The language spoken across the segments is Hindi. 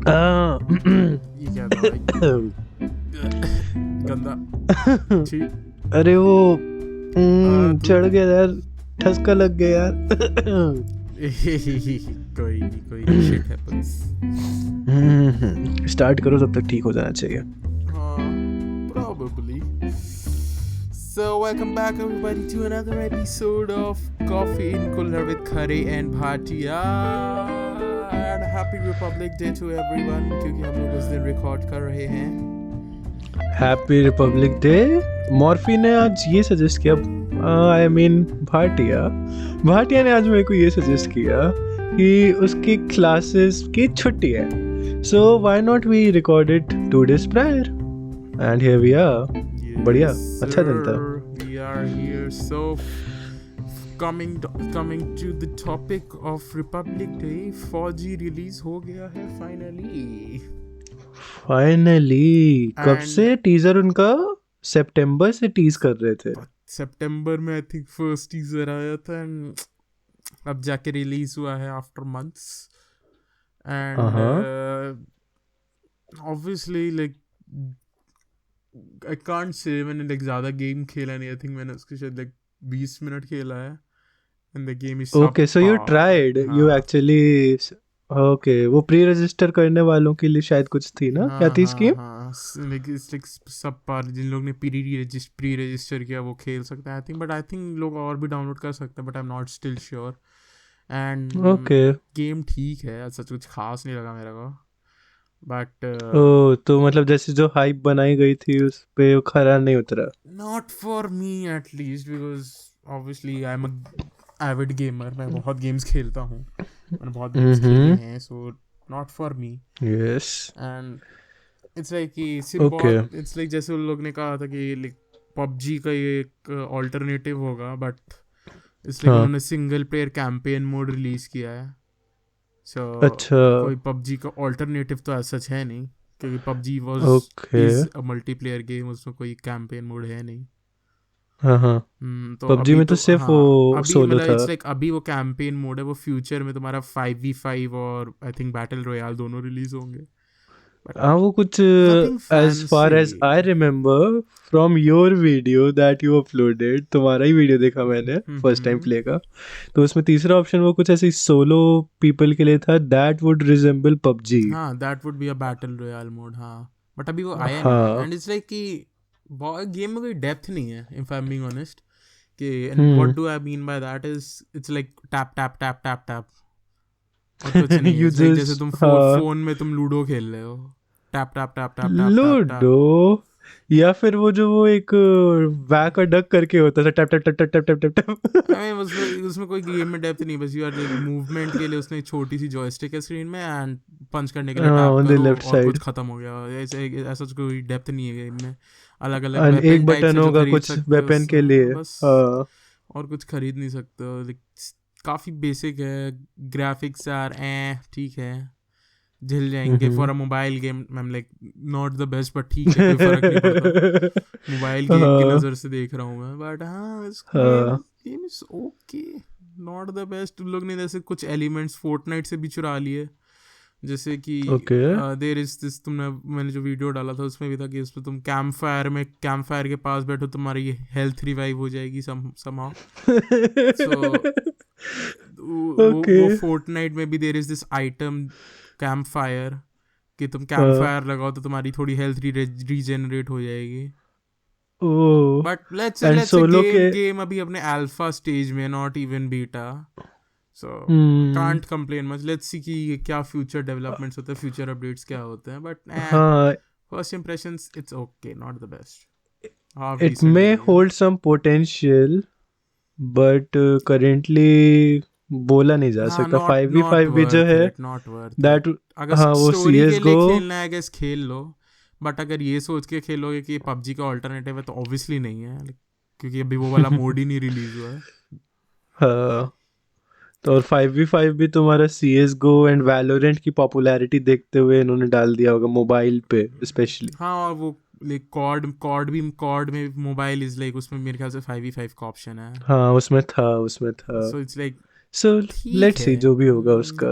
ये क्या था भाई? गंदा। ठीक। अरे वो तू चढ़ गया यार, ठसका लग गया यार। कोई नहीं, शिट हैपेंस। स्टार्ट करो, तब तक ठीक हो जाना चाहिए। Probably. So welcome back everybody to another episode of Coffee in Cooler with Khare and Bhatia. And happy Republic Day to everyone, क्योंकि हम लोग उस दिन रिकॉर्ड कर रहे हैं। Happy Republic day. मॉर्फी ने आज ये सजेस्ट किया, आई मीन भाटिया ने आज मेरे को ये सजेस्ट किया कि उसकी क्लासेस की छुट्टी है, so why not we record it 2 days prior and here we are. बढ़िया, अच्छा दिन था। We are here. So coming to the topic of Republic Day, 4G release हो गया है फाइनली। कब And- से टीजर उनका? सितंबर से टीज कर रहे थे। सितंबर में आई थिंक फर्स्ट टीजर आया था एंड अब जाके रिलीज हुआ है after months and obviously like I can't say मैंने लाइक ज़्यादा गेम खेला नहीं। आई थिंक मैंने उसके शायद लाइक 20 मिनट खेला है and the game is okay, so you tried, you actually. Okay, वो प्री रजिस्टर करने वालों के लिए शायद कुछ थी ना, क्या थी स्कीम? लाइक सब पार जिन लोग ने प्री रजिस्टर किया वो खेल सकते हैं I think, but I think लोग और भी डाउनलोड कर सकते हैं, but I am not still sure. And okay. Game ठीक है, सच कुछ खास नहीं लगा मेरे को, बट ओ, तो मतलब जैसे जो हाइप बनाई गई थी उस पे वो खरा नहीं उतरा। Not for me at least, because obviously I am a Avid gamer, मैं बहुत गेम्स खेलता हूँ, मैंने बहुत गेम्स खेले हैं, so not for me. Yes. And it's like कि Okay. इट्स लाइक जैसे उन लोग ने कहा था कि लाइक पबजी का ये एक ऑल्टरनेटिव होगा, बट इट्स लाइक हाँ। उन्होंने single player campaign mode release किया है। सो अच्छा। कोई पबजी का ऑल्टरनेटिव तो ऐसा सच है नहीं, क्योंकि PUBG was Okay. Is a multiplayer game, उसमें कोई कैंपेन मोड है नहीं। हाँ हाँ। तो पबजी अभी में तो सिर्फ हाँ, वो अभी सोलो मतलब था। इट्स लाइक अभी वो कैंपेन मोड है, वो फ्यूचर में तुम्हारा 5v5 और आई थिंक बैटल रॉयल दोनों रिलीज होंगे। हाँ, वो कुछ Nothing as far as fancy. I remember from your video that you uploaded, तुम्हारा ही वीडियो देखा मैंने फर्स्ट टाइम प्ले का, तो उसमें तीसरा ऑप्शन वो कुछ ऐसे सोलो पीपल के लिए था, that would resemble PUBG। हाँ, that would be a battle royale mode. हाँ, बट अभी वो आया हाँ। नहीं, एंड इट्स लाइक कि गेम में कोई डेप्थ नहीं है, if I am being honest. कि what do I mean by that is it's like tap tap tap tap tap और कुछ नहीं है। You It's like जैसे just तुम हाँ। फोन में तुम लूडो खेल रहे हो, tap tap tap tap tap tap ludo, या फिर वो जो वो एक वैक और डक करके होता था, tap tap tap tap tap tap tap. I mean उसमें कोई गेम में डेप्थ नहीं, बस यू आर लाइक मूवमेंट के लिए उसने एक छोटी सी जॉयस्टिक है स्क्रीन में, एंड पंच करने के लिए टैप ऑन द करो लेफ्ट और कुछ साइड, खत्म हो गया। ऐसा कोई डेप्थ नहीं है गेम में। अलग अलग एक वेपन टाइप बटन से जो होगा खरीद कुछ सकते हो वेपन के लिए। बस, हाँ। और कुछ खरीद नहीं सकते हो। लाइक काफ़ी बेसिक है, ग्राफिक्स आर ठीक है, झिल जाएंगे for a mobile game. I am like not the best, but ठीक है, कोई फर्क नहीं पड़ता। मोबाइल गेम की नज़र से देख रहा हूँ मैं, बट हाँ game is okay, not the best. तुम लोग ने जैसे कुछ एलिमेंट्स फोर्टनाइट से भी चुरा लिए, जैसे कि देयर इज दिस, मैंने जो वीडियो डाला था उसमें भी था कि उसमें तुम कैंप फायर के पास बैठो, तुम्हारी हेल्थ रिवाइव हो जाएगी समहाउ। सो वो फोर्टनाइट में भी there is this item camp fire, कि तुम कैंप फायर लगाओ तो तुम्हारी थोड़ी हेल्थ रीजेनरेट हो जाएगी। बट लेट्स गेम अभी अपने अल्फा स्टेज में, not even beta, so can't complain much. Let's see कि क्या फ्यूचर डेवलपमेंट्स होते हैं, फ्यूचर अपडेट्स क्या होते हैं, but first impressions it's okay, not the best. It may hold some potential, but currently बोला नहीं जा सकता। 5v5 भी जो है दैट, अगर हाँ, वो स्टोरी के लिए CS:GO खेलना है गेस खेल लो, बट अगर ये सोच के खेलोगे कि पबजी का ऑल्टरनेटिव है तो ऑब्वियसली नहीं है, क्योंकि अभी वो वाला मोड ही नहीं रिलीज हुआ है। हाँ, तो और 5v5 भी तुम्हारा CS:GO एंड वैलोरेंट की पॉपुलैरिटी देखते हुए इन्होंने डाल दिया होगा मोबाइल पे स्पेशली। हाँ, और वो लाइक कॉर्ड में मोबाइल इज लाइक, उसमें मेरे ख्याल से 5v5 का ऑप्शन है। हाँ, उसमें था। So it's like so let's see जो भी होगा उसका।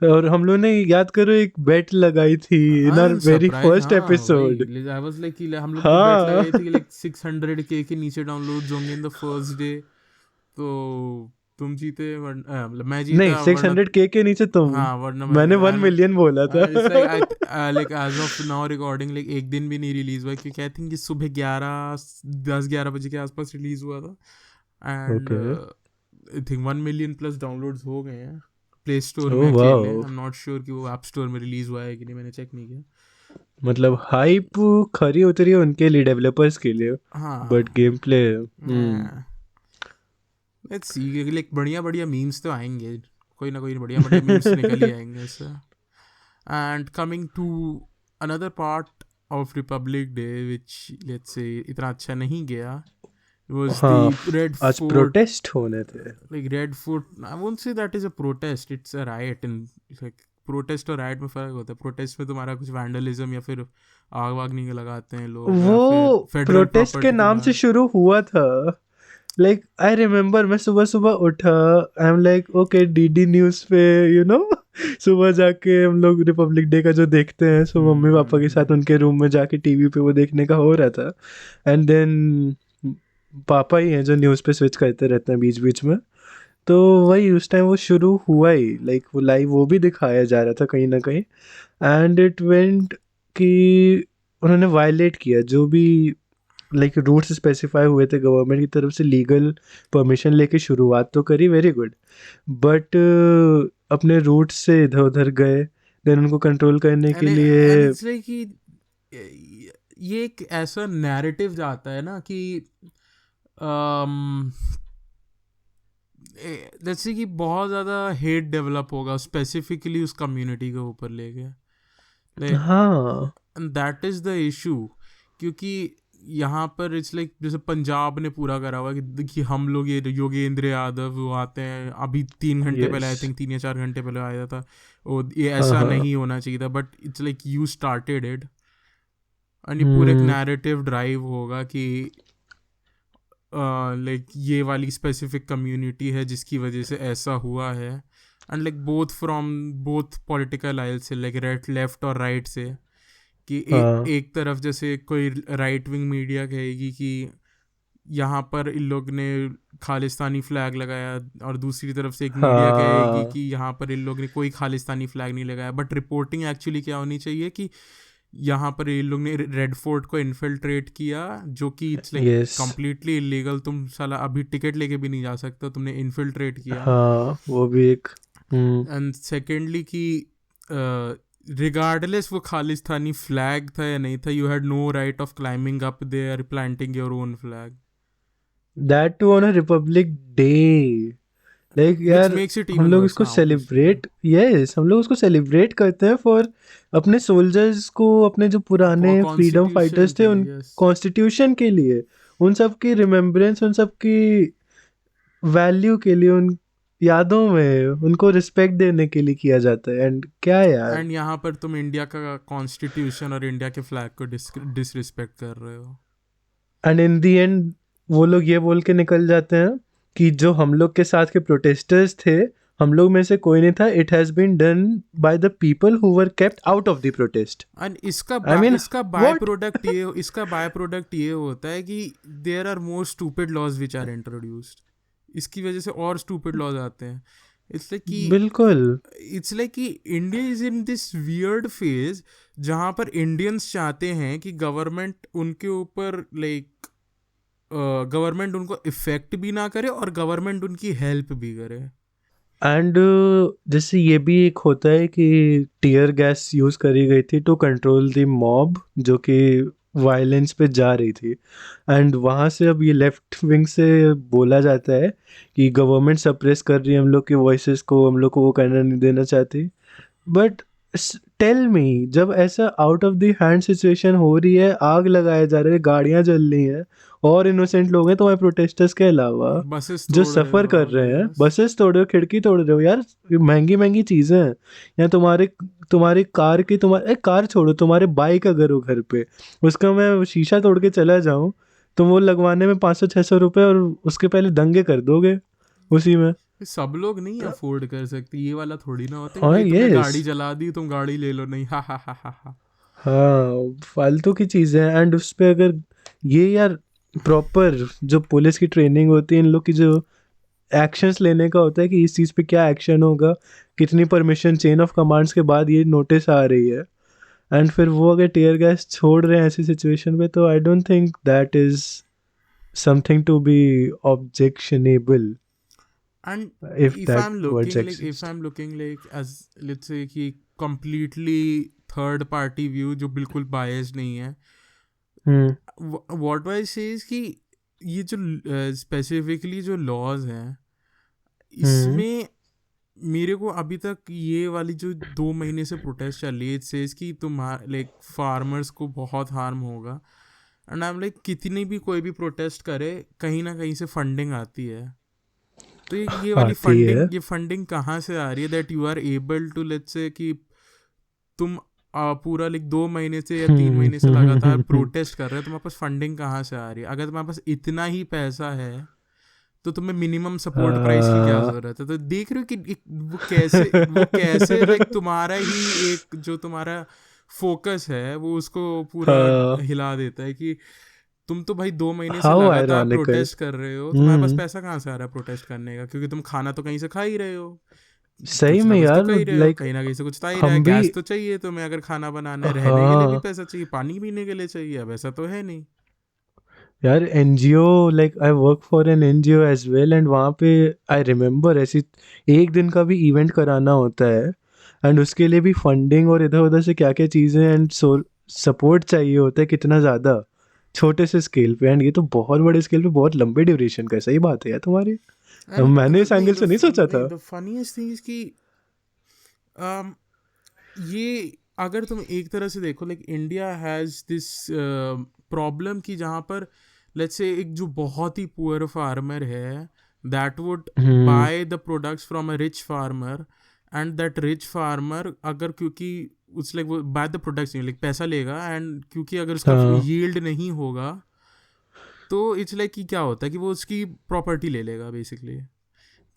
और हम लोग ने याद करो एक बेट लगाई थी in our very surprise first हाँ एपिसोड। वही आई वाज लाइक हम लोग ने बेट हाँ लगाई थी कि लाइक 600K के नीचे डाउनलोड्स होंगे इन द फर्स्ट डे, तो तुम जीते मतलब मैं नहीं, जीता वरना 600K के नीचे तुम। हाँ वरना मैंने मैं 1 मिलियन बोला था। It's like like as of now recording like एक दिन भी नहीं रिलीज हुआ, क्योंकि आई थिंक ये सुबह 10-11 बजे के आसपास रिलीज हुआ था, and okay. I think 1 million plus downloads हो गए हैं प्ले स्टोर में ओह अकेले। Wow. I am not sure कि वो ऐप स्टोर में रिलीज हुआ है कि नहीं, मैंने चेक नहीं किया। मतलब हाइप खरी उतरी है उनके लिए, डेवलपर्स के लिए, बट हाँ game play. Let's see, like बढ़िया बढ़िया मीम्स तो आएंगे, कोई ना कोई बढ़िया बढ़िया मीम्स निकल ही आएंगे इससे। And coming to another part of republic day which let's say इतना अच्छा नहीं गया, was the हाँ, Red आज Fort. प्रोटेस्ट होने थे। Like Red Fort, I won't say that is a protest, it's a riot, and like protest और riot में फर्क होता है। protest में तुम्हारा कुछ vandalism या फिर आग वाग नहीं लगाते हैं लोग, या वो फिर federal प्रोटेस्ट के property नाम से शुरू हुआ था। लाइक आई रिमेम्बर, मैं सुबह सुबह उठा, I am like okay DD news पे सुबह जाके हम लोग रिपब्लिक डे का जो देखते हैं, सो मम्मी पापा के साथ उनके रूम में जाके टीवी पे वो देखने का हो रहा था। एंड देन पापा ही हैं जो न्यूज़ पे स्विच करते रहते हैं बीच बीच में, तो वही उस टाइम वो शुरू हुआ ही, लाइक वो लाइव वो भी दिखाया जा रहा था कहीं ना कहीं। एंड इट वेंट कि उन्होंने वायलेट किया जो भी लाइक रूट्स स्पेसिफाई हुए थे गवर्नमेंट की तरफ से, लीगल परमिशन लेके शुरुआत तो करी, वेरी गुड, बट अपने रूट्स से इधर उधर गए, देन उनको कंट्रोल करने के लिए। and it's like कि ये एक ऐसा नैरेटिव जाता है ना कि जैसे कि बहुत ज़्यादा हेट डेवलप होगा स्पेसिफिकली उस कम्युनिटी के ऊपर लेके, लाइक हाँ दैट इज़ द इशू। क्योंकि यहाँ पर इट्स लाइक जैसे पंजाब ने पूरा करा हुआ कि हम लोग ये योगेंद्र यादव वो आते हैं अभी 3 घंटे पहले, आई यस थिंक 3 या 4 घंटे पहले आया था, और ये हाँ ऐसा हाँ नहीं होना चाहिए था, but it's like you started it, and ये पूरा एक नैरेटिव ड्राइव होगा कि लाइक ये वाली स्पेसिफिक कम्युनिटी है जिसकी वजह से ऐसा हुआ है, एंड लाइक बोथ पॉलिटिकल आइल से, लाइक लेफ्ट और राइट से, कि हाँ एक तरफ जैसे कोई राइट विंग मीडिया कहेगी कि यहाँ पर इन लोग ने खालिस्तानी फ्लैग लगाया, और दूसरी तरफ से एक मीडिया कहेगी हाँ कि यहाँ पर इन लोग ने कोई खालिस्तानी फ्लैग नहीं लगाया। बट रिपोर्टिंग एक्चुअली क्या होनी चाहिए कि यहाँ पर इन लोग ने रेड फोर्ट को इन्फिल्ट्रेट किया, जो कि it's like yes completely illegal, तुम साला अभी टिकट लेके भी नहीं जा सकते, तुमने इन्फिल्ट्रेट किया। हाँ वो भी एक एंड सेकेंडली कि रिगार्डलेस वो खालिस्तानी फ्लैग था या नहीं था, you had no right of climbing up there planting your own flag, that too on a republic day. Like which यार मेक्स इट हम इवन लोग वर्स इसको नाउ। सेलिब्रेट, यस हम लोग उसको सेलिब्रेट करते हैं फॉर अपने सोल्जर्स को, अपने जो पुराने फ्रीडम कॉन्स्टिट्यूशन फाइटर्स थे के उन लिए, यस। कॉन्स्टिट्यूशन के लिए, उन सब की रिमेम्बरेंस, उन सब की वैल्यू के लिए, उन यादों में उनको रिस्पेक्ट देने के लिए किया जाता है। एंड क्या यार, एंड यहाँ पर तुम इंडिया का कॉन्स्टिट्यूशन और इंडिया के फ्लैग को डिसरिस्पेक्ट कर रहे हो। एंड इन दी एंड वो लोग ये बोल के निकल जाते हैं कि जो हम लोग के साथ के प्रोटेस्टर्स थे, हम लोग में से कोई नहीं था, it has been done by the people who were kept out of the protest. And I mean इसका बाय प्रोडक्ट ये होता है कि there are more stupid laws which are introduced, इसकी वजह से और स्टूपिड लॉज आते हैं। बिल्कुल इट्स लाइक कि India is in this weird phase जहाँ पर इंडियंस चाहते हैं कि गवर्नमेंट उनके ऊपर लाइक गवर्नमेंट उनको इफेक्ट भी ना करे और गवर्नमेंट उनकी हेल्प भी करे। एंड जैसे ये भी एक होता है कि टीयर गैस यूज़ करी गई थी टू कंट्रोल द मॉब जो कि वायलेंस पे जा रही थी। एंड वहाँ से अब ये लेफ्ट विंग से बोला जाता है कि गवर्नमेंट सप्रेस कर रही है हम लोग की वॉइसेस को, हम लोग को वो करना नहीं देना चाहती। बट टेल मी, जब ऐसा out of the hand situation हो रही है, आग लगाया जा रहा है, गाड़ियाँ जल रही हैं और इनोसेंट लोग हैं तुम्हारे प्रोटेस्टर्स के अलावा बसेस जो तोड़ रहे सफ़र कर हो, रहे हैं, yes. बसेस तोड़ रहे हो, खिड़की तोड़ रहे हो यार, महंगी महंगी चीज़ें हैं। या तुम्हारी कार की, तुम्हारे कार छोड़ो, तुम्हारे बाइक अगर हो घर पे, उसका मैं शीशा तोड़ के चला जाऊँ तो वो लगवाने में 500-600 रुपये, और उसके पहले दंगे कर दोगे उसी में। सब लोग नहीं अफोर्ड कर सकते, ये वाला थोड़ी ना होता है कि हाँ भाई तुमने यस, गाड़ी चला दी, तुम गाड़ी ले लो, नहीं, हा हा हा हा हा। हाँ फालतू की चीज़ें हैं। एंड उस पे अगर ये यार प्रॉपर जो पुलिस की ट्रेनिंग होती है, इन लोग की जो एक्शंस लेने का होता है कि इस चीज़ पे क्या एक्शन होगा, कितनी परमिशन चेन ऑफ कमांड्स के बाद ये नोटिस आ रही है, एंड फिर वो अगर टीयर गैस छोड़ रहे हैं ऐसी सिचुएशन में, तो I don't think that is something to be objectionable, And इफ if that I'm words looking like, if exist. I'm looking like as let's say कि completely third party view जो बिल्कुल biased नहीं है, हम्म what I say is कि ये जो specifically जो laws हैं, हम्म इसमें मेरे को अभी तक ये वाली जो 2 महीने से प्रोटेस्ट चल रही है, इट सेज कि तुम्हारे लाइक फार्मर्स को बहुत हार्म होगा, एंड आई एम लाइक कितनी भी कोई भी प्रोटेस्ट करे, कहीं ना कहीं से फंडिंग आती है। तो ये वाली आती है। फंडिंग कहाँ से आ रही है that you are able to let's say कि तुम पूरा लाइक 2 महीने से या 3 महीने से लगातार प्रोटेस्ट कर रहे हो, तुम्हारे पास फंडिंग कहाँ से आ रही है? अगर तुम्हारे पास इतना ही पैसा है तो तुम्हें मिनिमम सपोर्ट प्राइस की क्या जरूरत है? तो देख रहे हो कि वो कैसे लाइक तुम्हारा ही एक जो तुम्हारा फोकस है वो उसको पूरा हिला देता है कि तुम तो भाई 2 महीने से हाउ लगातार आयरॉनिकल। प्रोटेस्ट कर रहे हो, तुम्हारे पास पैसा कहाँ से आ रहा है प्रोटेस्ट करने का? क्योंकि तुम खाना तो कहीं से खा ही रहे हो, सही कुछ ना में कुछ तो यार, कर ही रहे हो, लाइक कहीं ना कहीं से कुछ तो आ ही रहा है। हम भी, गैस तो चाहिए तुम्हें अगर खाना बनाना है, रहने के लिए भी हाँ पैसा चाहिए, पानी पीने के लिए चाहिए, अब ऐसा तो है नहीं। यार NGO, like I work for an NGO as well, and वहाँ पे आई रिमेम्बर ऐसी एक दिन का भी इवेंट कराना होता है, एंड उसके लिए भी फंडिंग और इधर उधर से क्या क्या चीज़ें एंड सपोर्ट चाहिए होता है, कितना ज़्यादा छोटे से स्केल पे, एंड ये तो बहुत बड़े स्केल पे बहुत लंबे ड्यूरेशन का है। सही बात है यार तुम्हारी, एंड मैंने इस नहीं एंगल से नहीं सोचा था। द फनीएस्ट थिंग इज कि um, ये अगर तुम एक तरह से देखो like India has this problem कि जहाँ पर लेट्स से एक जो बहुत ही पुअर फार्मर है that would hmm by the products from a rich farmer, and that rich farmer अगर क्योंकि उस लाइक वो बाय द प्रोडक्ट्स लाइक पैसा लेगा, एंड क्योंकि अगर उसका हाँ यील्ड नहीं होगा तो इट्स लाइक कि क्या होता है कि वो उसकी प्रॉपर्टी ले लेगा बेसिकली,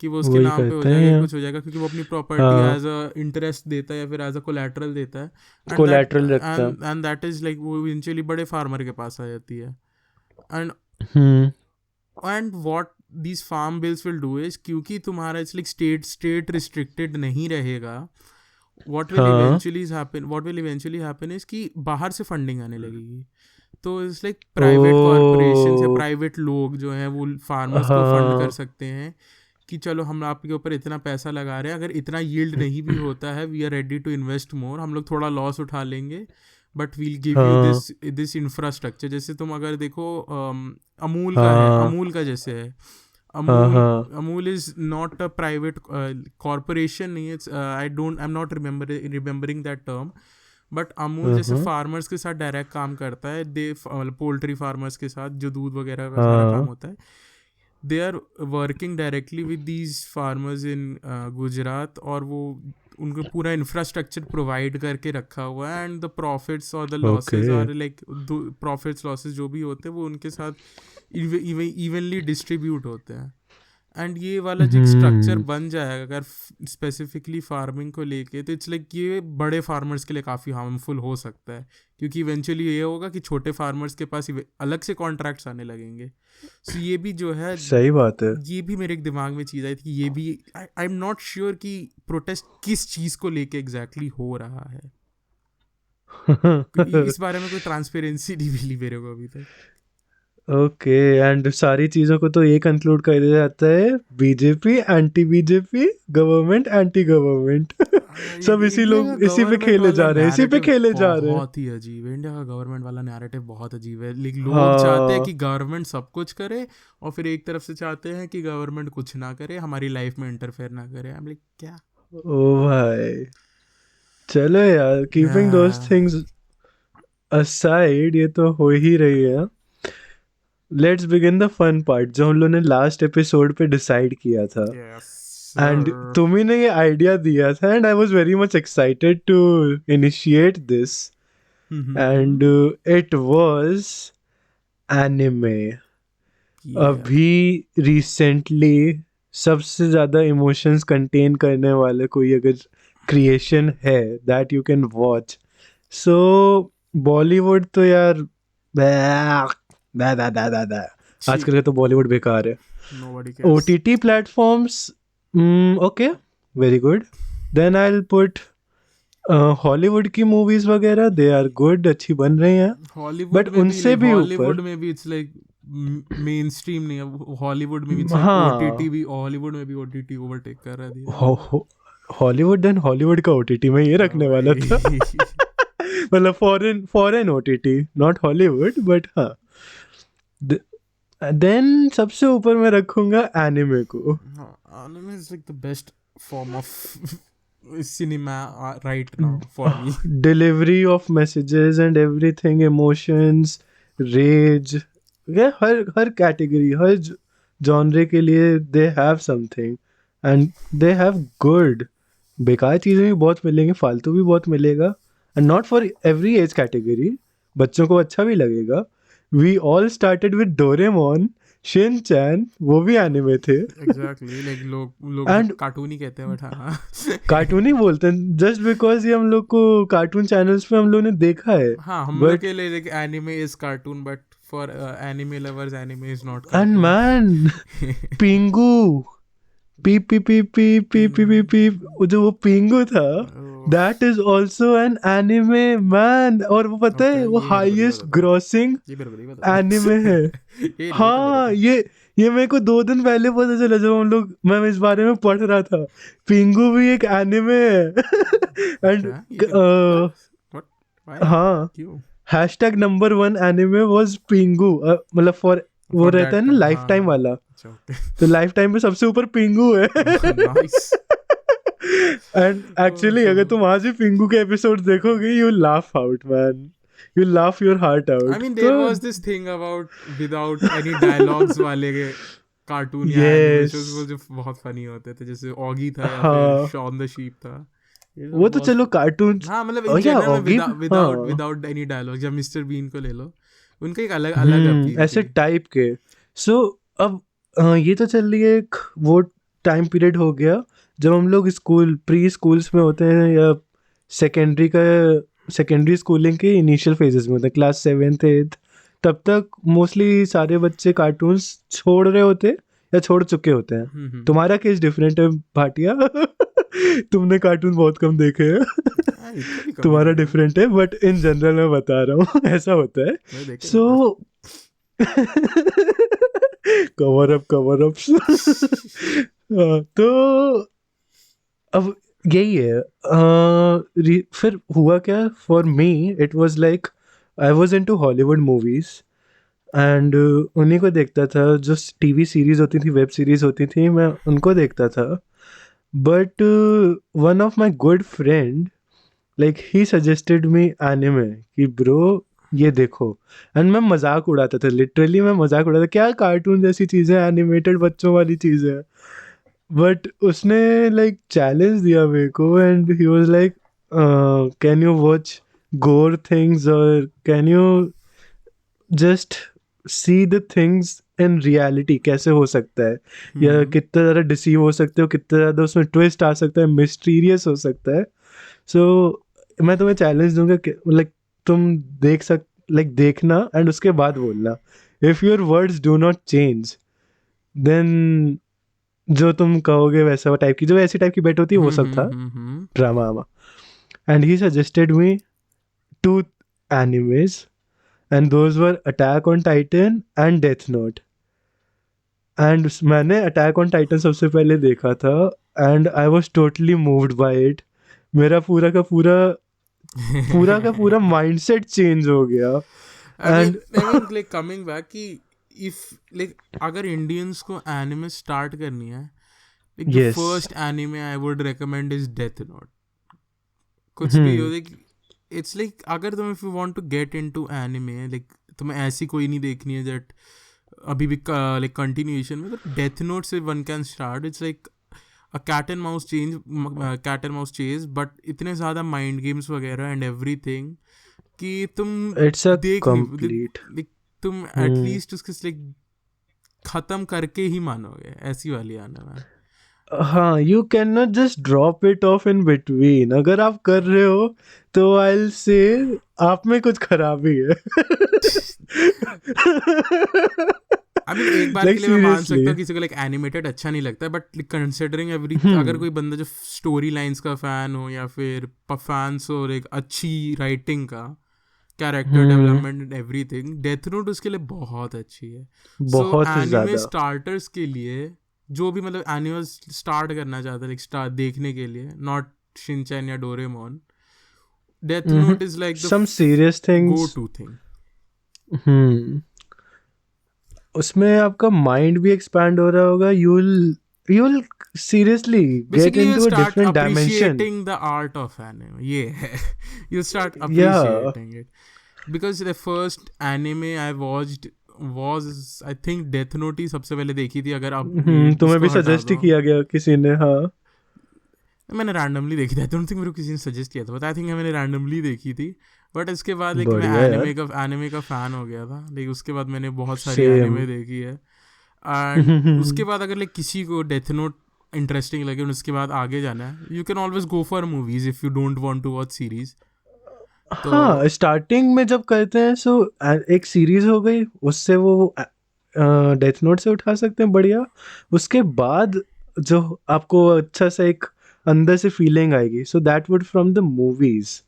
कि वो उसके वही नाम पे हो करते जाएगा या हैं। कुछ हो जाएगा, क्योंकि वो अपनी प्रॉपर्टी हाँ एज अ इंटरेस्ट देता है या फिर एज अ कोलैटरल देता है, कोलैटरल रखता है। एंड दैट इज लाइक वो इवेंचुअली बड़े फार्मर के पास आ जाती है। And hmm and what these farm bills will do is, क्योंकि तुम्हारा इट्स लाइक स्टेट रिस्ट्रिक्टेड नहीं रहेगा, हाँ what will eventually happen is कि बाहर से फंडिंग आने लगेगी। तो it's like oh private corporation या प्राइवेट लोग जो हैं वो फार्मर्स को फंड कर हाँ सकते हैं कि चलो हम आपके ऊपर इतना पैसा लगा रहे हैं, अगर इतना यील्ड नहीं भी होता है we are ready to invest more, हम लोग थोड़ा लॉस उठा लेंगे बट वील गिव यू हाँ दिस इंफ्रास्ट्रक्चर। जैसे तुम अगर देखो अमूल का है, हाँ अमूल का जैसे है, हाँ अमूल हाँ Amul is not a private corporation, नहीं it's I am not remembering that term, but Amul जैसे हाँ फार्मर्स के साथ डायरेक्ट काम करता है, दे पोल्ट्री फार्मर्स के साथ जो दूध वगैरह का सारा काम हाँ होता है, they are working directly with these farmers in Gujarat, और वो उनको पूरा इंफ्रास्ट्रक्चर प्रोवाइड करके रखा हुआ है, एंड द प्रॉफिट्स और the okay losses are like profits losses जो भी होते हैं वो उनके साथ इवनली डिस्ट्रीब्यूट होते हैं। एंड ये वाला जो स्ट्रक्चर हम्म बन जाएगा अगर स्पेसिफिकली फार्मिंग को लेके, तो इट्स लाइक ये बड़े फार्मर्स के लिए काफ़ी हार्मफुल हो सकता है, क्योंकि इवेंचुअली ये होगा कि छोटे फार्मर्स के पास अलग से कॉन्ट्रैक्ट्स आने लगेंगे। सो ये भी जो है, सही बात है। ये भी मेरे दिमाग में चीज़ आई थी कि ये भी आई एम नॉट श्योर कि प्रोटेस्ट किस चीज़ को लेके एग्जैक्टली हो रहा है, इस बारे में कोई ट्रांसपेरेंसी नहीं मिली मेरे को अभी तक। ओके, एंड सारी चीजों को तो ये कंक्लूड कर दिया जाता है, BJP anti BJP, government anti government. सब इसी इंडिया का लोग इसी पे गवर्नमेंट खेले वाला जा रहे हैं, इसी पे नैरेटिव खेले जा रहे हैं। बहुत ही अजीब है, इंडिया का गवर्नमेंट वाला नैरेटिव बहुत अजीब है, लेकिन लोग चाहते हैं हाँ कि गवर्नमेंट सब कुछ करे, और फिर एक तरफ से चाहते हैं कि गवर्नमेंट कुछ ना करे, हमारी लाइफ में इंटरफेयर ना करे। आई एम लाइक क्या? ओ भाई, चलो यार, keeping those Yeah. Things aside, ये तो हो ही रही है। Let's begin the fun part, जो हम लोगों ने लास्ट एपिसोड पे डिसाइड किया था, Yes, एंड sir. तुम्ही ने ये आइडिया दिया था, and I was very much excited to initiate this, Mm-hmm. And it was anime. Yeah. अभी रिसेंटली सबसे ज़्यादा इमोशंस कंटेन करने वाले कोई अगर क्रिएशन है दैट यू कैन वॉच, सो बॉलीवुड तो यार दा दा दा दा दा छी, आजकल का तो बॉलीवुड बेकार है. nobody cares. OTT platforms, okay, very good. Then I'll put Hollywood की मूवीज वगैरह, दे आर गुड, अच्छी बन रही हैं. हॉलीवुड बट में भी उनसे लाइक भी हॉलीवुड ऊपर, में भी इट्स लाइक मेन स्ट्रीम नहीं है. हॉलीवुड में भी इट्स लाइक ओटीटी हाँ, भी, हॉलीवुड में भी ओटीटी ओवरटेक कर रहा है धीरे धीरे. हॉलीवुड देन हॉलीवुड का OTT में ये हाँ रखने वाला भाई. था. मतलब foreign foreign OTT, not Hollywood, but हाँ. देन सबसे ऊपर मैं रखूंगा एनिमे को. Anime is like the best form of cinema right now for me. Delivery of messages and everything, emotions, rage, हर हर कैटेगरी, हर जॉनरे के लिए they have something, and they have good. बेकार चीज़ें भी बहुत मिलेंगी, फालतू भी बहुत मिलेगा, and not for every age category. बच्चों को अच्छा भी लगेगा. We all started with Doraemon, Shin chan, वो भी एनिमे थे. एग्जैक्टली लाइक लोग एंड कार्टून ही कहते हैं बट हाँ. कार्टून ही बोलते हैं जस्ट बिकॉज ये हम लोग को कार्टून चैनल्स पे हम लोग ने देखा है. हाँ, हम लोग बट के लिए like anime is cartoon but for anime lovers anime is not and cartoon. Man, पिंगू, P P P P P P P P, जो वो पिंगू था, that is also an anime man. और वो पता है वो ये मेरे को नहीं हाईएस्ट पता था. ग्रॉसिंग ये मेरे को नहीं पता एनिमे था. है. ये नहीं पता मेरे हाँ, को. ये मेरे को 2 दिन पहले पता चला जब मैं इस बारे में पढ़ रहा था. पिंगू भी एक एनिमे है. एंड क्या ये क्या व्हाट व्हाई हाँ, क्यों? #1 एनिमे वाज पिंगू. मतलब फॉर वो फॉर रहता दैट है ना टाइम, लाइफ हाँ टाइम हाँ. वाला, अच्छा ओके. तो लाइफ टाइम पे सबसे ऊपर पिंगू है. नाइस. एंड एक्चुअली अगर तुम आज भी पिंगू के एपिसोड देखोगे, you laugh out man, you laugh your heart I out. mean, तो there was this thing about without any dialogues वाले के कार्टून या यस, एनिमेशंस वो जो बहुत फनी होते थे, जैसे ऑगी था या फिर हाँ, शॉन द शीप था. ये वो सब तो बहुत. चलो कार्टून. हाँ मतलब इन या जनरल में ऑगी, विदाउट हाँ, विदाउट एनी डायलॉग, या मिस्टर बीन को ले लो, उनका एक अलग अलग अपील ऐसे थी. टाइप के. सो अब ये तो चल रही है एक वो टाइम पीरियड हो गया जब हम लोग स्कूल प्री स्कूल्स में होते हैं, या सेकेंडरी स्कूलिंग के इनिशियल फेजेस में होते हैं, क्लास 7th 8th. तब तक मोस्टली सारे बच्चे कार्टून्स छोड़ रहे होते या छोड़ चुके होते हैं. तुम्हारा केस डिफरेंट है भाटिया. तुमने कार्टून बहुत कम देखे हैं. इतना भी कम नहीं तुम्हारा देखा. डिफरेंट है, बट इन जनरल मैं बता रहा हूँ ऐसा होता है. मैं देखे सो कवर अप. तो अब यही है. फिर हुआ क्या for me, it was like I was into Hollywood movies, and उन्हीं को देखता था. जो टीवी सीरीज होती थी, वेब सीरीज होती थी, मैं उनको देखता था. But one of my good friend, like he suggested me anime कि ब्रो ये देखो. एंड मैं मजाक उड़ाता था, लिटरली मैं मजाक उड़ाता था, क्या कार्टून जैसी चीज़ें, एनिमेटेड बच्चों वाली चीज़ें. बट उसने लाइक चैलेंज दिया मेरे को, and he was like can you watch गोर थिंग्स, और can you just see the things in reality, कैसे हो सकता है, या कितना ज़्यादा डिसीव हो सकते हो, कितना ज़्यादा उसमें ट्विस्ट आ सकता है, मिस्टीरियस हो सकता है. सो मैं तुम्हें चैलेंज दूंगा कि लाइक तुम देखना एंड उसके बाद बोलना. If your words do not change, then जो तुम कहोगे वैसा टाइप की, जो ऐसी टाइप की बेट होती है, वो सब था ड्रामा वामा. And he suggested me 2 animes, and those were Attack on Titan and Death Note. And मैंने अटैक ऑन टाइटन सबसे पहले देखा था, and I was totally moved by it. मेरा पूरा का पूरा माइंडसेट चेंज हो गया. I and mean like coming back कि if like अगर इंडियंस को एनिमे स्टार्ट करनी है, like the Yes. first anime I would recommend is Death Note. कुछ भी हो, like it's like अगर तुम if you want to get into anime, like तुम्हें ऐसी कोई नहीं देखनी है that अभी भी like continuation में, तो Death Note से one can start. It's like a cat and mouse chase, but इतने ज़्यादा mind games वगैरह and everything कि तुम It's a देख नहीं complete. like तुम एटलीस्ट उसके like खत्म करके ही मानोगे, ऐसी वाली anime। हाँ, you can not just drop it of in between. अगर आप कर रहे हो तो आई विल से आप में कुछ खराबी है। आई मीन एक बार Like के लिए मैं मान seriously। सकता हूँ किसी को लाइक एनिमेटेड अच्छा नहीं लगता है, बट कंसिडरिंग एवरी, अगर कोई बंदा जो स्टोरी लाइंस का फैन हो या फिर फैंस हो एक अच्छी राइटिंग का, character development and everything, death note उसके लिए बहुत अच्छी है। सो बहुत एनिमे ज्यादा। स्टार्टर्स के लिए, जो भी मतलब एनिमे स्टार्ट करना चाहता है लाइक स्टार्ट देखने के लिए, नॉट शिनचैन या Doraemon, death note is like the some serious go things. To thing. उसमें आपका माइंड भी एक्सपैंड हो रहा होगा। you'll seriously get Basically, you'll into a start different dimension। appreciating the art of anime. Yeah, you'll start Yeah। appreciating it. Because the first anime I watched was, I think, Death Note ही सबसे पहले देखी थी। अगर आप तुम्हें भी इसको हटा सजेस्ट ही दो, किया गया किसी ने। हाँ, मैंने रैंडमली देखी थी। आई डोंट थिंक मेरे को किसी ने सजेस्ट किया था, बट आई थिंक मैंने रैंडमली देखी थी। बट इसके बाद लाइक मैं बढ़िया यार। एनिमे का फ़ैन हो गया था। लाइक उसके बाद मैंने बहुत सारी सेम। एनिमे देखी है। एंड उसके बाद अगर लाइक किसी को डेथ नोट इंटरेस्टिंग लगे और उसके बाद आगे जाना है, you can always go for movies if you don't want to watch series. हाँ, स्टार्टिंग में जब करते हैं सो एक सीरीज हो गई, उससे वो डेथ नोट से उठा सकते हैं बढ़िया। उसके बाद जो आपको अच्छा सा एक अंदर से फीलिंग आएगी, so that wood from the movies.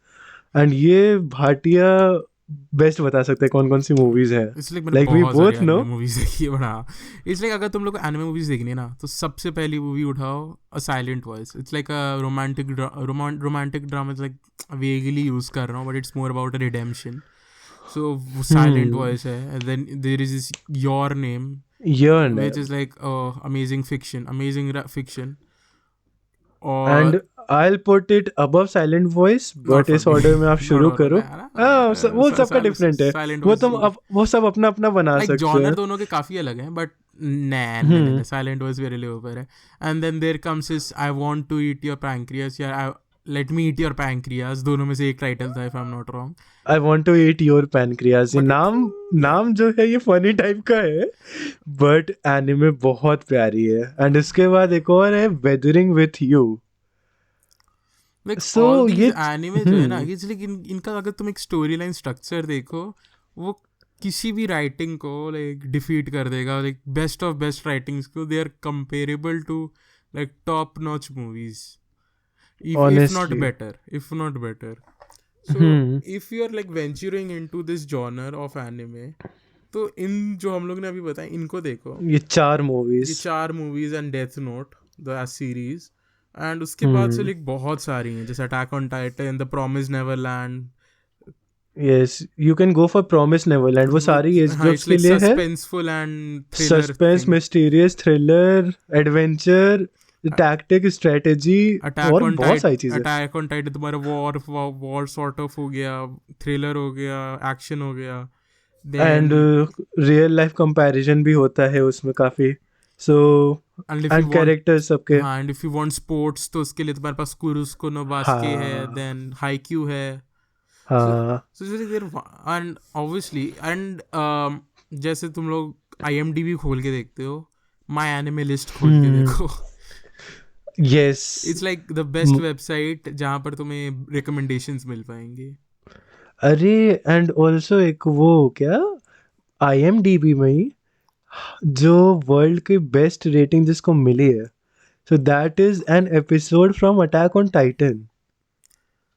And ये भाटिया बेस्ट बता सकते हैं कौन कौन सी मूवीज हैं। इसलिए मैंने लाइक वी बहुत सारी बोथ नो। एनिमे मूवीज देखी है बड़ा। इसलिए अगर तुम लोग को एनिमे मूवीज देखनी है ना, तो सबसे पहली मूवी उठाओ a silent voice. It's like a romantic drama. It's like vaguely use कर रहा हूँ, but it's more about a redemption. So वो साइलेंट वॉइस है, and then there is this your name, your which is name. like amazing fiction। और and I put it above silent voice, not but for is me, order में आप नॉट शुरू फॉर करो। हाँ, वो सबका डिफरेंट है। साइलेंट वो वॉइस। तुम अब वो सब अपना अपना बना लाइक सकते जॉनर हैं। दोनों के काफी अलग हैं, बट नहीं, साइलेंट वॉइस वेरी ऊपर है। And then there comes is I want to eat your pancreas या let me eat your pancreas, दोनों में से एक टाइटल था, if I am not wrong. I want to eat your pancreas. ये बट नाम जो है ये फनी टाइप का है, बट एनिमे बहुत प्यारी है। एंड इसके बाद एक और है weathering with you. Like so all these ये एनिमे जो है ना, ये लाइक इनका अगर तुम एक स्टोरी लाइन स्ट्रक्चर देखो, वो किसी भी राइटिंग को लाइक डिफीट कर देगा। Like best of best writings को, they are comparable to like top notch movies, if not honestly. better। So if you are like venturing into this genre of anime, तो इन जो हम लोग ने अभी बताया इनको देखो। ये 4 ये movies. 4 movies and Death note the series. And उसके बाद से लाइक बहुत सारी हैं, जैसे attack on Titan, the promise Neverland. Yes, you can go for promise Neverland. वो सारी एज हाँ, ग्रुप्स इट्स के लाइक लिए है। Suspenseful and thriller suspense, thing. Mysterious, thriller, adventure, tactic, strategy और बहुत सारी चीजें। अटैक ऑन टाइटन तुम्हारा वॉर सॉर्ट ऑफ हो गया, थ्रिलर हो गया, एक्शन हो गया। एंड रियल लाइफ कंपैरिजन भी होता है उसमें काफी। सो एंड कैरेक्टर्स सबके। हाँ, and if you want sports, तो उसके लिए तुम्हारे पास कुरुस्को नोबास्के है, हाँ देन हाईक्यू है। हाँ। सो एंड ऑब्वियसली, एंड जैसे तुम लोग IMDb खोल के देखते हो, माई एनिमे लिस्ट खोल के देखो। Yes. It's like the best website जहाँ पर तुम्हें रिकमेंडेशंस मिल पाएंगे। अरे एंड ऑल्सो एक वो क्या, IMDb में ही जो वर्ल्ड की बेस्ट रेटिंग जिसको मिली है, so that is an episode from attack on Titan.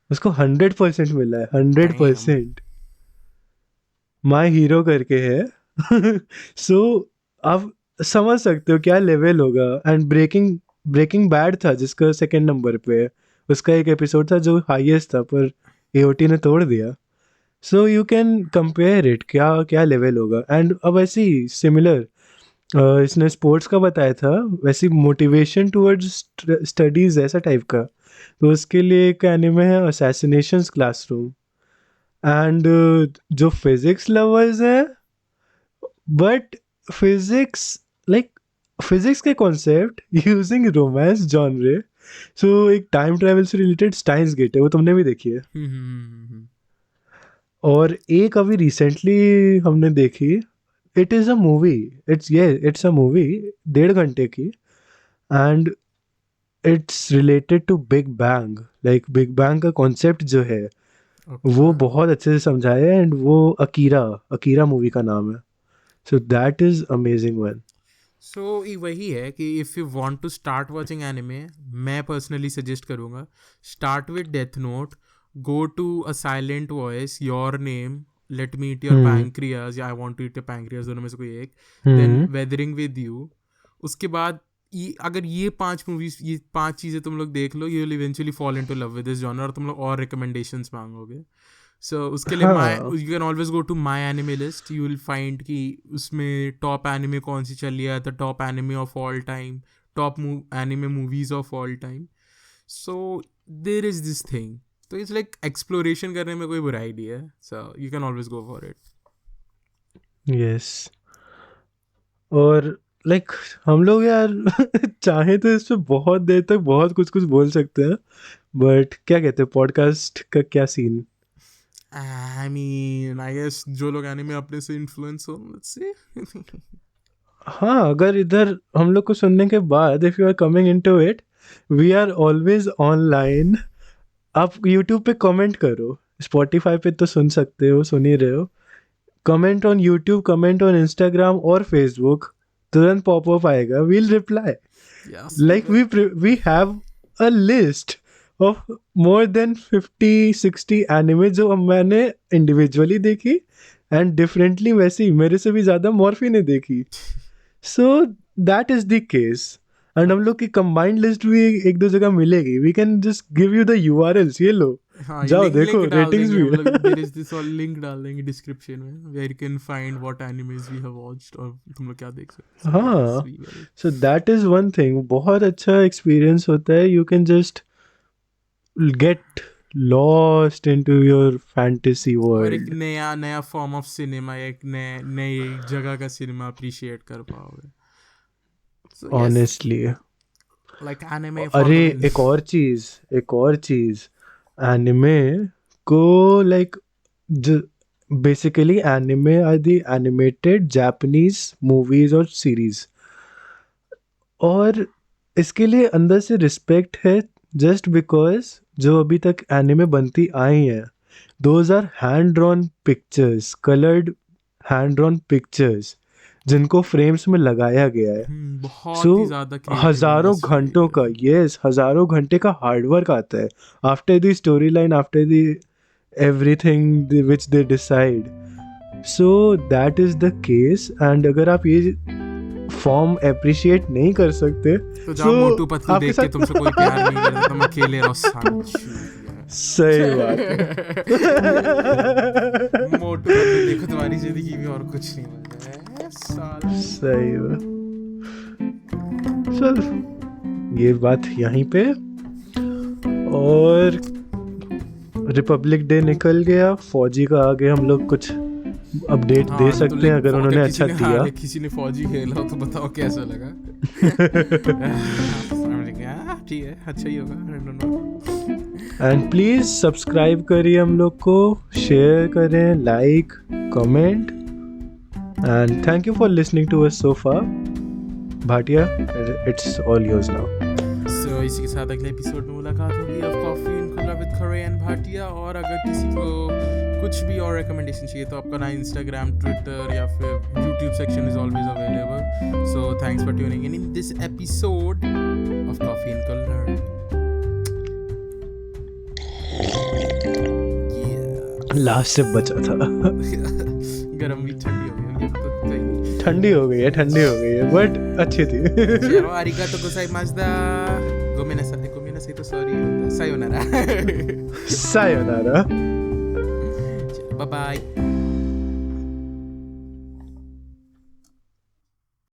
उसको 100% मिला है, 100%। माई हीरो करके है। सो आप समझ सकते हो क्या लेवल होगा। एंड ब्रेकिंग बैड था जिसका सेकंड नंबर पे है, उसका एक एपिसोड था जो हाईएस्ट था, पर AOT ने तोड़ दिया। So you can compare it, क्या क्या लेवल होगा। एंड अब ऐसी सिमिलर इसने स्पोर्ट्स का बताया था, वैसी मोटिवेशन टुवर्ड्स स्टडीज ऐसा टाइप का, तो उसके लिए एक एनिमे है असैसिनेशंस क्लासरूम। एंड जो फिजिक्स लवर्स हैं, बट फिजिक्स के कॉन्सेप्ट यूजिंग रोमांस जॉनरे। सो एक टाइम ट्रैवल से रिलेटेड स्टाइन्स गेट है, वो तुमने भी देखी है। और एक अभी रिसेंटली हमने देखी, it is a movie, it's a movie 1.5 घंटे की, and it's related to big bang. Like big bang का कॉन्सेप्ट जो है वो Okay. बहुत अच्छे से समझाया है, एंड वो अकीरा मूवी का नाम है। So that is amazing one. So वही है कि if you want to start watching anime, मैं पर्सनली सजेस्ट करूँगा start with Death Note, go to a silent voice, your name, let me eat your pancreas या I want to eat your pancreas, दोनों में से कोई एक, देन वेदरिंग विद यू। उसके बाद अगर ये 5 मूवीज, ये 5 चीज़ें तुम लोग देख लो, you will eventually fall into love with this genre, और तुम लोग और रिकमेंडेशंस मांगोगे। सो उसके लिए you can always go to my anime list, you will find कि उसमें टॉप एनिमे कौन सी चल रही है, the top anime of all time, top anime movies of all time. So there is this thing, तो इट्स लाइक एक्सप्लोरेशन करने में कोई बुराई नहीं है, so you can always go for it. Yes, और लाइक हम लोग यार चाहे तो इस पे बहुत देर तक बहुत कुछ कुछ बोल सकते हैं, बट क्या कहते हैं, पॉडकास्ट का क्या scene? I mean I guess जो लोग एनिमे अपने से इन्फ्लुएंस हो, लेट्स से हाँ, अगर इधर हम लोग को सुनने के बाद if you are coming into it, we are always online. आप यूट्यूब पे कमेंट करो, स्पॉटिफाई पे तो सुन सकते हो, सुन ही रहे हो। Comment on YouTube, comment on Instagram और फेसबुक, तुरंत पॉपअप आएगा, we'll reply. Like we have a list of more than 50-60 anime जो मैंने इंडिविजुअली देखी, एंड डिफरेंटली वैसी मेरे से भी ज़्यादा मॉर्फी ने देखी। सो that is the case, and हम लोग की कंबाइंड लिस्ट भी एक दो जगह मिलेगी। We can just give you the URLs, ये लो, हाँ, जाओ लिंक देखो, डाल रेटिंग्स देंगे भी हम लोग, है। There is this all link डाल देंगे डिस्क्रिप्शन में, where you can find what animes we have watched और तुम लोग क्या देख सकते हो। हाँ, so that is one thing, बहुत अच्छा एक्सपीरियंस होता है। You can just get lost into your fantasy और एक वर्ल्ड। नया फॉर्म ऑफ सिनेमा, एक नई जगह का सिनेमा अप्रिशिएट कर पाओगे। So yes, honestly, like anime for अरे द एक और चीज एनिमे को, like basically anime are the animated Japanese movies और सीरीज, और इसके लिए अंदर से रिस्पेक्ट है, जस्ट बिकॉज जो अभी तक एनिमे बनती आई हैं, those are hand drawn pictures, coloured hand drawn pictures, जिनको फ्रेम्स में लगाया गया है। बहुत सो ही ज्यादा creative हजारों industry घंटों का, है। यस, हजारों घंटे का हार्डवर्क आता है after the story line, after the everything which they decide. So that is the case, and अगर आप ये फॉर्म अप्रिशिएट नहीं कर सकते तो जाओ मोटू पतलू आपके देख के साथ तुमसे कोई प्यार नहीं करता, तुम अकेले रहो सांचू। सही बात है। मोटू पतलू देखो, तुम्हारी जिंदगी में और कुछ नहीं बना है साला। सही बात। चल, ये बात यहीं पे, और रिपब्लिक डे निकल गया, फौजी का आगे हम लोग कुछ अपडेट दे सकते हैं अगर उन्होंने अच्छा दिया। किसी ने फौजी खेला तो बताओ कैसा लगा। ठीक है, अच्छा ही होगा। एंड प्लीज सब्सक्राइब करिए हम लोग को, शेयर करें, like, comment, and thank you for listening to us so far. Bhatia, it's all yours now. So इसी के साथ अगले एपिसोड में मुलाकात होगी of coffee in colour with Khare and Bhatia. और अगर किसी को कुछ भी और रिकमेंडेशन चाहिए तो आपका ना इंस्टाग्राम, ट्विटर या फिर YouTube section is always available. So thanks for tuning in this episode of coffee in colour. Last से बचा था। गरम भी ठंडी हो गई है, तो कहीं ठंडी हो गई है, बट अच्छी थी। चलो, arigato gozaimashita. Gomenasai तो sorry, sayonara. Sayonara. Bye bye.